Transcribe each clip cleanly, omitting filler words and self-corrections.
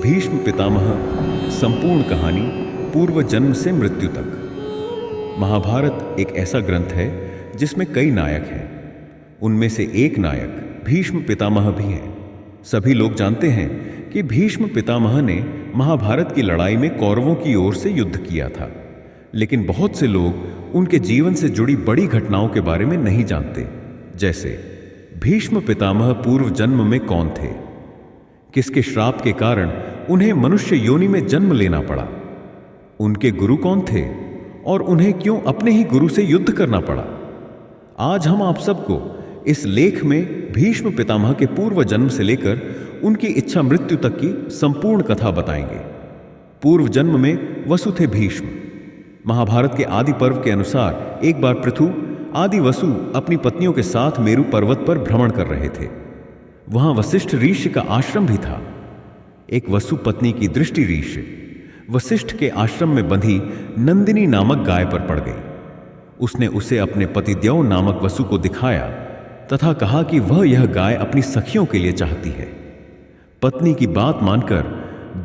भीष्म पितामह संपूर्ण कहानी पूर्व जन्म से मृत्यु तक। महाभारत एक ऐसा ग्रंथ है जिसमें कई नायक हैं। उनमें से एक नायक भीष्म पितामह भी हैं। सभी लोग जानते हैं कि भीष्म पितामह ने महाभारत की लड़ाई में कौरवों की ओर से युद्ध किया था, लेकिन बहुत से लोग उनके जीवन से जुड़ी बड़ी घटनाओं के बारे में नहीं जानते। जैसे भीष्म पितामह पूर्व जन्म में कौन थे, किसके श्राप के कारण उन्हें मनुष्य योनि में जन्म लेना पड़ा, उनके गुरु कौन थे और उन्हें क्यों अपने ही गुरु से युद्ध करना पड़ा। आज हम आप सबको इस लेख में भीष्म पितामह के पूर्व जन्म से लेकर उनकी इच्छा मृत्यु तक की संपूर्ण कथा बताएंगे। पूर्व जन्म में वसु थे भीष्म। महाभारत के आदि पर्व के अनुसार एक बार पृथु आदि वसु अपनी पत्नियों के साथ मेरु पर्वत पर भ्रमण कर रहे थे। वहां वशिष्ठ ऋषि का आश्रम भी था। एक वसु पत्नी की दृष्टि ऋषि वशिष्ठ के आश्रम में बंधी नंदिनी नामक गाय पर पड़ गई। उसने उसे अपने पति द्यौ नामक वसु को दिखाया तथा कहा कि वह यह गाय अपनी सखियों के लिए चाहती है। पत्नी की बात मानकर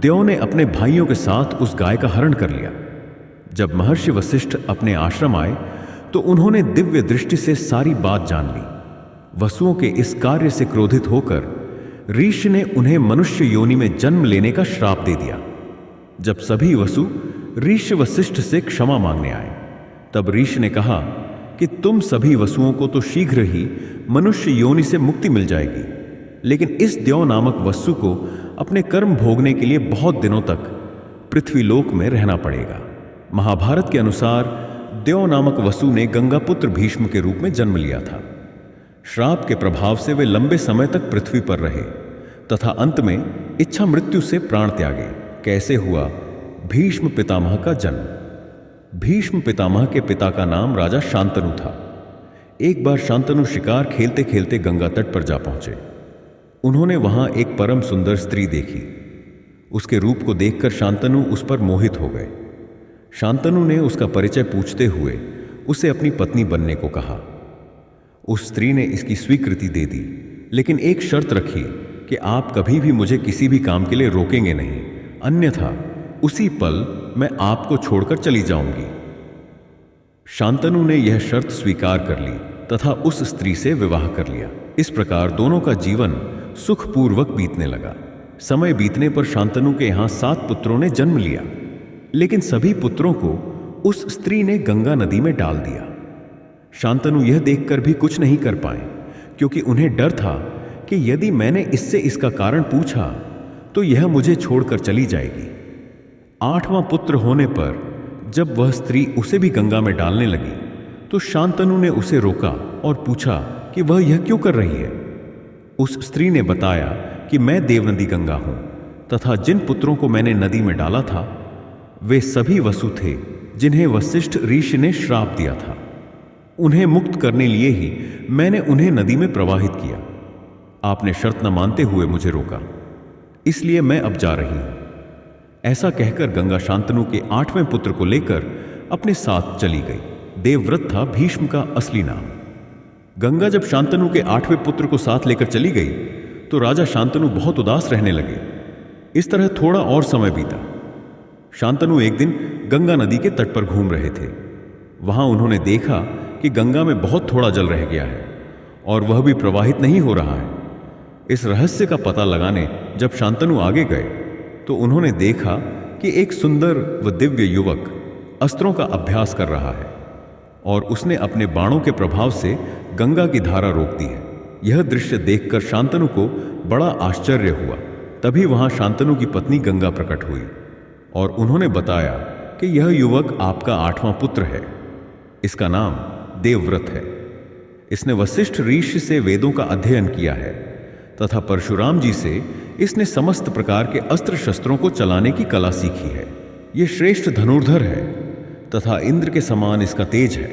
द्यौ ने अपने भाइयों के साथ उस गाय का हरण कर लिया। जब महर्षि वशिष्ठ अपने आश्रम आए तो उन्होंने दिव्य दृष्टि से सारी बात जान ली। वसुओं के इस कार्य से क्रोधित होकर ऋषि ने उन्हें मनुष्य योनि में जन्म लेने का श्राप दे दिया। जब सभी वसु ऋषि वशिष्ठ से क्षमा मांगने आए, तब ऋषि ने कहा कि तुम सभी वसुओं को तो शीघ्र ही मनुष्य योनि से मुक्ति मिल जाएगी, लेकिन इस द्यौ नामक वसु को अपने कर्म भोगने के लिए बहुत दिनों तक पृथ्वीलोक में रहना पड़ेगा। महाभारत के अनुसार द्यौ नामक वसु ने गंगापुत्र भीष्म के रूप में जन्म लिया था। श्राप के प्रभाव से वे लंबे समय तक पृथ्वी पर रहे तथा अंत में इच्छा मृत्यु से प्राण त्यागे। कैसे हुआ भीष्म पितामह का जन्म। भीष्म पितामह के पिता का नाम राजा शांतनु था। एक बार शांतनु शिकार खेलते खेलते गंगा तट पर जा पहुंचे। उन्होंने वहां एक परम सुंदर स्त्री देखी। उसके रूप को देखकर शांतनु उस पर मोहित हो गए। शांतनु ने उसका परिचय पूछते हुए उसे अपनी पत्नी बनने को कहा। उस स्त्री ने इसकी स्वीकृति दे दी, लेकिन एक शर्त रखी कि आप कभी भी मुझे किसी भी काम के लिए रोकेंगे नहीं, अन्यथा उसी पल मैं आपको छोड़कर चली जाऊंगी। शांतनु ने यह शर्त स्वीकार कर ली तथा उस स्त्री से विवाह कर लिया। इस प्रकार दोनों का जीवन सुखपूर्वक बीतने लगा। समय बीतने पर शांतनु के यहां 7 पुत्रों ने जन्म लिया, लेकिन सभी पुत्रों को उस स्त्री ने गंगा नदी में डाल दिया। शांतनु यह देखकर भी कुछ नहीं कर पाए, क्योंकि उन्हें डर था कि यदि मैंने इससे इसका कारण पूछा तो यह मुझे छोड़कर चली जाएगी। 8वां पुत्र होने पर जब वह स्त्री उसे भी गंगा में डालने लगी तो शांतनु ने उसे रोका और पूछा कि वह यह क्यों कर रही है। उस स्त्री ने बताया कि मैं देवनदी गंगा हूं तथा जिन पुत्रों को मैंने नदी में डाला था वे सभी वसु थे जिन्हें वशिष्ठ ऋषि ने श्राप दिया था। उन्हें मुक्त करने लिए ही मैंने उन्हें नदी में प्रवाहित किया। आपने शर्त न मानते हुए मुझे रोका, इसलिए मैं अब जा रही हूं। ऐसा कहकर गंगा शांतनु के 8वें पुत्र को लेकर अपने साथ चली गई। देवव्रत था भीष्म का असली नाम। गंगा जब शांतनु के 8वें पुत्र को साथ लेकर चली गई तो राजा शांतनु बहुत उदास रहने लगे। इस तरह थोड़ा और समय बीता। शांतनु एक दिन गंगा नदी के तट पर घूम रहे थे। वहां उन्होंने देखा कि गंगा में बहुत थोड़ा जल रह गया है और वह भी प्रवाहित नहीं हो रहा है। इस रहस्य का पता लगाने जब शांतनु आगे गए तो उन्होंने देखा कि एक सुंदर व दिव्य युवक अस्त्रों का अभ्यास कर रहा है और उसने अपने बाणों के प्रभाव से गंगा की धारा रोक दी है। यह दृश्य देखकर शांतनु को बड़ा आश्चर्य हुआ। तभी वहां शांतनु की पत्नी गंगा प्रकट हुई और उन्होंने बताया कि यह युवक आपका 8वां पुत्र है। इसका नाम देवव्रत है। इसने वशिष्ठ ऋषि से वेदों का अध्ययन किया है तथा परशुराम जी से इसने समस्त प्रकार के अस्त्र शस्त्रों को चलाने की कला सीखी है। यह श्रेष्ठ धनुर्धर है तथा इंद्र के समान इसका तेज है।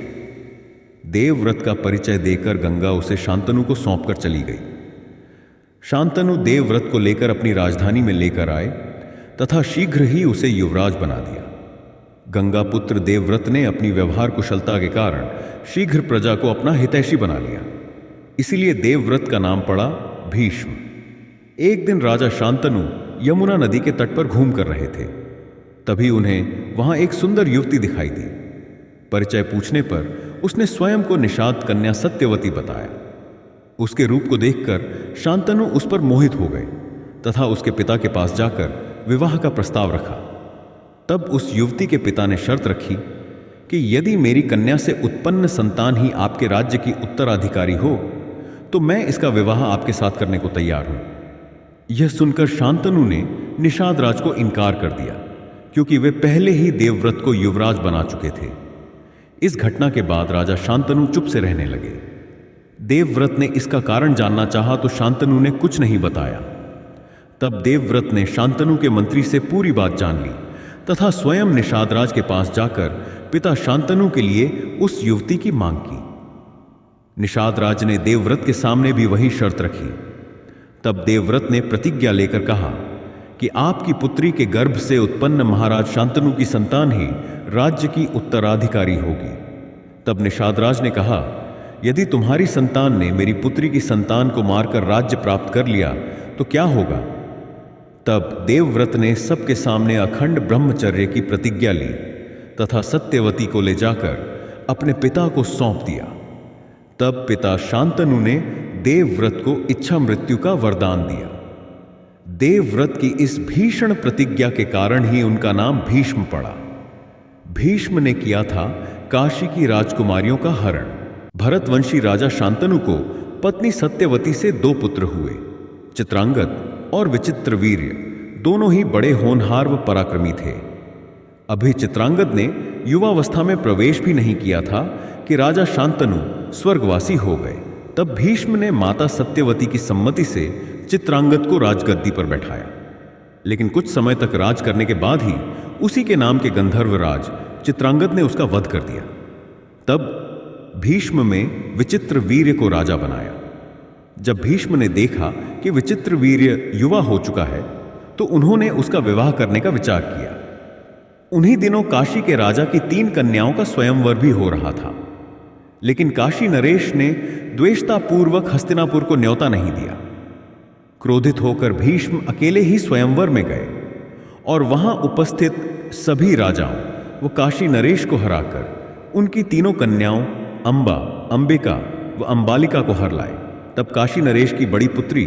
देवव्रत का परिचय देकर गंगा उसे शांतनु को सौंपकर चली गई। शांतनु देवव्रत को लेकर अपनी राजधानी में लेकर आए तथा शीघ्र ही उसे युवराज बना दिया। गंगा पुत्र देवव्रत ने अपनी व्यवहार कुशलता के कारण शीघ्र प्रजा को अपना हितैषी बना लिया। इसीलिए देवव्रत का नाम पड़ा भीष्म। एक दिन राजा शांतनु यमुना नदी के तट पर घूम कर रहे थे। तभी उन्हें वहां एक सुंदर युवती दिखाई दी। परिचय पूछने पर उसने स्वयं को निषाद कन्या सत्यवती बताया। उसके रूप को देखकर शांतनु उस पर मोहित हो गए तथा उसके पिता के पास जाकर विवाह का प्रस्ताव रखा। तब उस युवती के पिता ने शर्त रखी कि यदि मेरी कन्या से उत्पन्न संतान ही आपके राज्य की उत्तराधिकारी हो तो मैं इसका विवाह आपके साथ करने को तैयार हूं। यह सुनकर शांतनु ने निषाद राज को इनकार कर दिया, क्योंकि वे पहले ही देवव्रत को युवराज बना चुके थे। इस घटना के बाद राजा शांतनु चुप से रहने लगे। देवव्रत ने इसका कारण जानना चाहा तो शांतनु ने कुछ नहीं बताया। तब देवव्रत ने शांतनु के मंत्री से पूरी बात जान ली तथा स्वयं निषाद राज के पास जाकर पिता शांतनु के लिए उस युवती की मांग की। निषाद राज ने देवव्रत के सामने भी वही शर्त रखी। तब देवव्रत ने प्रतिज्ञा लेकर कहा कि आपकी पुत्री के गर्भ से उत्पन्न महाराज शांतनु की संतान ही राज्य की उत्तराधिकारी होगी। तब निषाद राज ने कहा, यदि तुम्हारी संतान ने मेरी पुत्री की संतान को मारकर राज्य प्राप्त कर लिया तो क्या होगा? तब देवव्रत ने सबके सामने अखंड ब्रह्मचर्य की प्रतिज्ञा ली तथा सत्यवती को ले जाकर अपने पिता को सौंप दिया। तब पिता शांतनु ने देवव्रत को इच्छा मृत्यु का वरदान दिया। देवव्रत की इस भीषण प्रतिज्ञा के कारण ही उनका नाम भीष्म पड़ा। भीष्म ने किया था काशी की राजकुमारियों का हरण। भरतवंशी राजा शांतनु को पत्नी सत्यवती से 2 पुत्र हुए, चित्रांगद और विचित्रवीर्य। दोनों ही बड़े होनहार व पराक्रमी थे। अभी चित्रांगद ने युवावस्था में प्रवेश भी नहीं किया था कि राजा शांतनु स्वर्गवासी हो गए। तब भीष्म ने माता सत्यवती की सम्मति से चित्रांगद को राजगद्दी पर बैठाया। लेकिन कुछ समय तक राज करने के बाद ही उसी के नाम के गंधर्वराज चित्रांगद ने उसका वध कर दिया। तब भीष्म में विचित्रवीर्य को राजा बनाया। जब भीष्म ने देखा कि विचित्रवीर्य युवा हो चुका है तो उन्होंने उसका विवाह करने का विचार किया। उन्हीं दिनों काशी के राजा की 3 कन्याओं का स्वयंवर भी हो रहा था। लेकिन काशी नरेश ने द्वेषतापूर्वक हस्तिनापुर को न्योता नहीं दिया। क्रोधित होकर भीष्म अकेले ही स्वयंवर में गए और वहां उपस्थित सभी राजाओं व काशी नरेश को हराकर उनकी 3 कन्याओं अंबा, अंबिका व अंबालिका को हर लाए। तब काशी नरेश की बड़ी पुत्री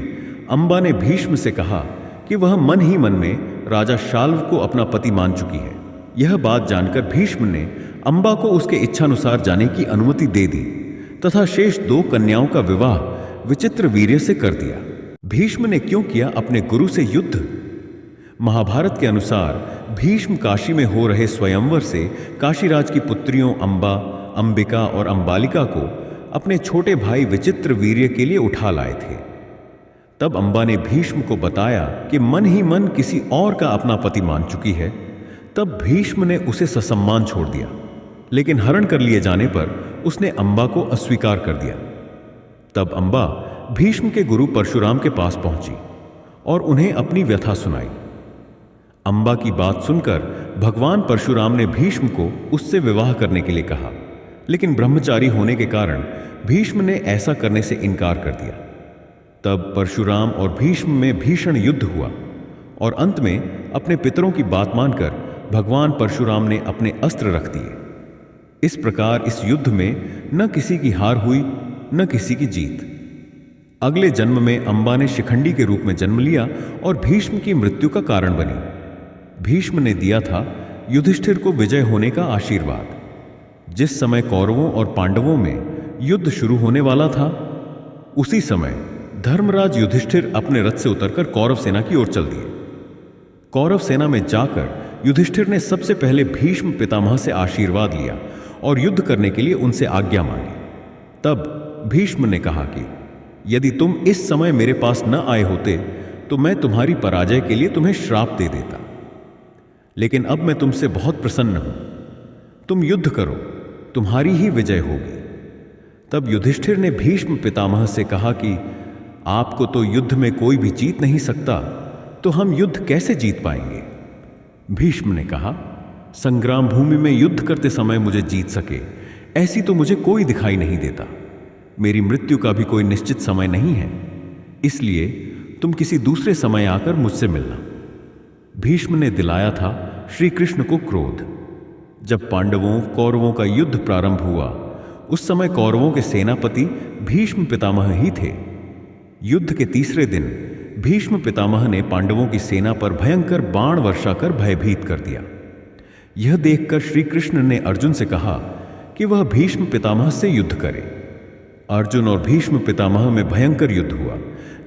अंबा ने भीष्म से कहा कि वह मन ही मन में राजा शाल्व को अपना पति मान चुकी है। यह बात जानकर भीष्म ने अंबा को उसके इच्छानुसार जाने की अनुमति दे दी तथा शेष 2 कन्याओं का विवाह विचित्रवीर्य से कर दिया। भीष्म ने क्यों किया अपने गुरु से युद्ध? महाभारत के अनुसार भीष्म काशी में हो रहे स्वयंवर से काशीराज की पुत्रियों अंबा, अंबिका और अंबालिका को अपने छोटे भाई विचित्रवीर्य के लिए उठा लाए थे। तब अंबा ने भीष्म को बताया कि मन ही मन किसी और का अपना पति मान चुकी है। तब भीष्म ने उसे ससम्मान छोड़ दिया, लेकिन हरण कर लिए जाने पर उसने अंबा को अस्वीकार कर दिया। तब अंबा भीष्म के गुरु परशुराम के पास पहुंची और उन्हें अपनी व्यथा सुनाई। अंबा की बात सुनकर भगवान परशुराम ने भीष्म को उससे विवाह करने के लिए कहा, लेकिन ब्रह्मचारी होने के कारण भीष्म ने ऐसा करने से इनकार कर दिया। तब परशुराम और भीष्म में भीषण युद्ध हुआ और अंत में अपने पितरों की बात मानकर भगवान परशुराम ने अपने अस्त्र रख दिए। इस प्रकार इस युद्ध में न किसी की हार हुई न किसी की जीत। अगले जन्म में अंबा ने शिखंडी के रूप में जन्म लिया और भीष्म की मृत्यु का कारण बनी। भीष्म ने दिया था युधिष्ठिर को विजय होने का आशीर्वाद। जिस समय कौरवों और पांडवों में युद्ध शुरू होने वाला था, उसी समय धर्मराज युधिष्ठिर अपने रथ से उतरकर कौरव सेना की ओर चल दिए। कौरव सेना में जाकर युधिष्ठिर ने सबसे पहले भीष्म पितामह से आशीर्वाद लिया और युद्ध करने के लिए उनसे आज्ञा मांगी। तब भीष्म ने कहा कि यदि तुम इस समय मेरे पास न आए होते तो मैं तुम्हारी पराजय के लिए तुम्हें श्राप दे देता। लेकिन अब मैं तुमसे बहुत प्रसन्न हूं। तुम युद्ध करो, तुम्हारी ही विजय होगी। तब युधिष्ठिर ने भीष्म पितामह से कहा कि आपको तो युद्ध में कोई भी जीत नहीं सकता, तो हम युद्ध कैसे जीत पाएंगे? भीष्म ने कहा, संग्राम भूमि में युद्ध करते समय मुझे जीत सके ऐसी तो मुझे कोई दिखाई नहीं देता। मेरी मृत्यु का भी कोई निश्चित समय नहीं है, इसलिए तुम किसी दूसरे समय आकर मुझसे मिलना। भीष्म ने दिलाया था श्री कृष्ण को क्रोध। जब पांडवों कौरवों का युद्ध प्रारंभ हुआ, उस समय कौरवों के सेनापति भीष्म पितामह ही थे। युद्ध के तीसरे दिन भीष्म पितामह ने पांडवों की सेना पर भयंकर बाण वर्षा कर भयभीत कर दिया। यह देखकर श्री कृष्ण ने अर्जुन से कहा कि वह भीष्म पितामह से युद्ध करे। अर्जुन और भीष्म पितामह में भयंकर युद्ध हुआ,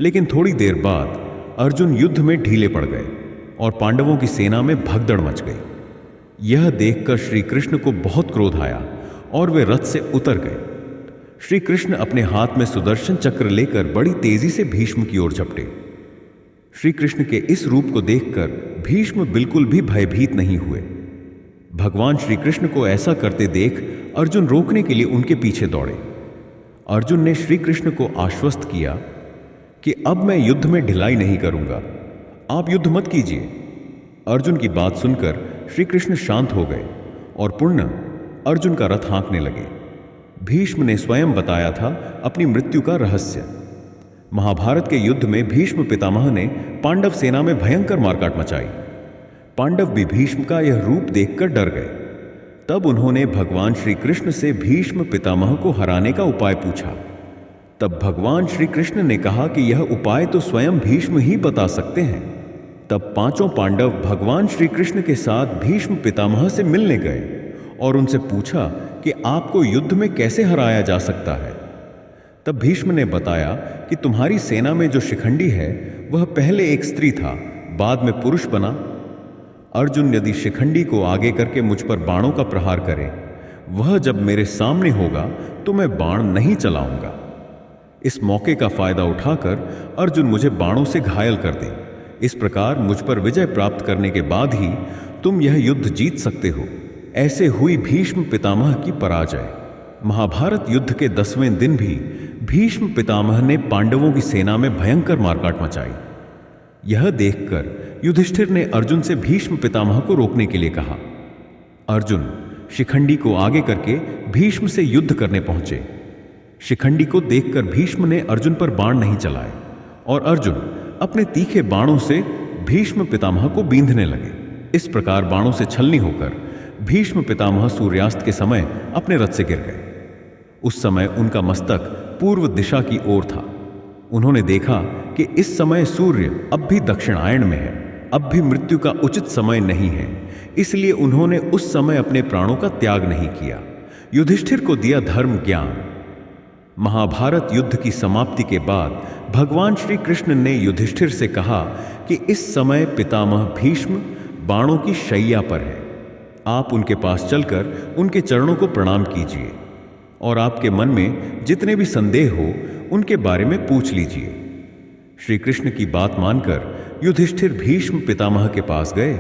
लेकिन थोड़ी देर बाद अर्जुन युद्ध में ढीले पड़ गए और पांडवों की सेना में भगदड़ मच गई। यह देखकर श्री कृष्ण को बहुत क्रोध आया और वे रथ से उतर गए। श्री कृष्ण अपने हाथ में सुदर्शन चक्र लेकर बड़ी तेजी से भीष्म की ओर झपटे। श्री कृष्ण के इस रूप को देखकर भीष्म बिल्कुल भी भयभीत नहीं हुए। भगवान श्री कृष्ण को ऐसा करते देख अर्जुन रोकने के लिए उनके पीछे दौड़े। अर्जुन ने श्री कृष्ण को आश्वस्त किया कि अब मैं युद्ध में ढिलाई नहीं करूंगा, आप युद्ध मत कीजिए। अर्जुन की बात सुनकर श्री कृष्ण शांत हो गए और पुनः अर्जुन का रथ हाँकने लगे। भीष्म ने स्वयं बताया था अपनी मृत्यु का रहस्य। महाभारत के युद्ध में भीष्म पितामह ने पांडव सेना में भयंकर मारकाट मचाई। पांडव भी भीष्म का यह रूप देखकर डर गए। तब उन्होंने भगवान श्री कृष्ण से भीष्म पितामह को हराने का उपाय पूछा। तब भगवान श्री कृष्ण ने कहा कि यह उपाय तो स्वयं भीष्म ही बता सकते हैं। तब पांचों पांडव भगवान श्री कृष्ण के साथ भीष्म पितामह से मिलने गए और उनसे पूछा कि आपको युद्ध में कैसे हराया जा सकता है। तब भीष्म ने बताया कि तुम्हारी सेना में जो शिखंडी है वह पहले एक स्त्री था, बाद में पुरुष बना। अर्जुन यदि शिखंडी को आगे करके मुझ पर बाणों का प्रहार करे, वह जब मेरे सामने होगा तो मैं बाण नहीं चलाऊंगा। इस मौके का फायदा उठाकर अर्जुन मुझे बाणों से घायल कर दे। इस प्रकार मुझ पर विजय प्राप्त करने के बाद ही तुम यह युद्ध जीत सकते हो। ऐसे हुई भीष्म पितामह की पराजय। महाभारत युद्ध के 10वें दिन भी भीष्म पितामह ने पांडवों की सेना में भयंकर मारकाट मचाई। यह देखकर युधिष्ठिर ने अर्जुन से भीष्म पितामह को रोकने के लिए कहा। अर्जुन शिखंडी को आगे करके भीष्म से युद्ध करने पहुंचे। शिखंडी को देखकर भीष्म ने अर्जुन पर बाण नहीं चलाए और अर्जुन अपने तीखे बाणों से भीष्म पितामह को बींधने लगे। इस प्रकार बाणों से छलनी होकर भीष्म पितामह सूर्यास्त के समय अपने रथ से गिर गए। उस समय उनका मस्तक पूर्व दिशा की ओर था। उन्होंने देखा कि इस समय सूर्य अब भी दक्षिणायन में है, अब भी मृत्यु का उचित समय नहीं है, इसलिए उन्होंने उस समय अपने प्राणों का त्याग नहीं किया। युधिष्ठिर को दिया धर्म ज्ञान। महाभारत युद्ध की समाप्ति के बाद भगवान श्री कृष्ण ने युधिष्ठिर से कहा कि इस समय पितामह भीष्म बाणों की शैया पर है। आप उनके पास चलकर उनके चरणों को प्रणाम कीजिए और आपके मन में जितने भी संदेह हो उनके बारे में पूछ लीजिए। श्री कृष्ण की बात मानकर युधिष्ठिर भीष्म पितामह के पास गए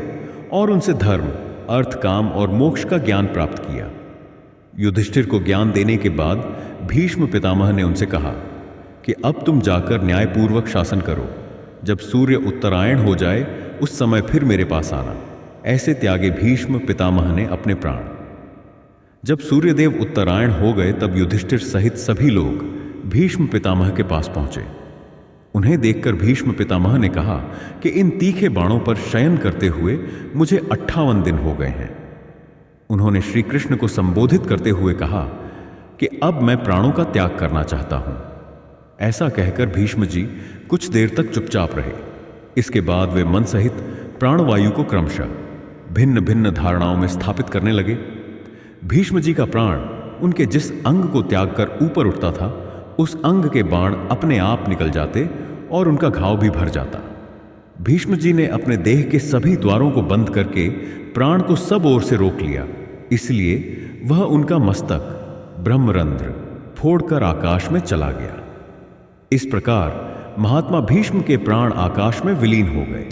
और उनसे धर्म, अर्थ, काम और मोक्ष का ज्ञान प्राप्त किया। युधिष्ठिर को ज्ञान देने के बाद भीष्म पितामह ने उनसे कहा कि अब तुम जाकर न्यायपूर्वक शासन करो। जब सूर्य उत्तरायण हो जाए उस समय फिर मेरे पास आना। ऐसे त्यागे भीष्म पितामह ने अपने प्राण। जब सूर्यदेव उत्तरायण हो गए तब युधिष्ठिर सहित सभी लोग भीष्म पितामह के पास पहुंचे। उन्हें देखकर भीष्म पितामह ने कहा कि इन तीखे बाणों पर शयन करते हुए मुझे 58 दिन हो गए हैं। उन्होंने श्री कृष्ण को संबोधित करते हुए कहा कि अब मैं प्राणों का त्याग करना चाहता हूं। ऐसा कहकर भीष्म जी कुछ देर तक चुपचाप रहे। इसके बाद वे मन सहित प्राणवायु को क्रमशः भिन्न भिन्न धारणाओं में स्थापित करने लगे। भीष्म जी का प्राण उनके जिस अंग को त्याग कर ऊपर उठता था उस अंग के बाण अपने आप निकल जाते और उनका घाव भी भर जाता। भीष्म जी ने अपने देह के सभी द्वारों को बंद करके प्राण को सब ओर से रोक लिया, इसलिए वह उनका मस्तक ब्रह्मरंध्र फोड़कर आकाश में चला गया। इस प्रकार महात्मा भीष्म के प्राण आकाश में विलीन हो गए।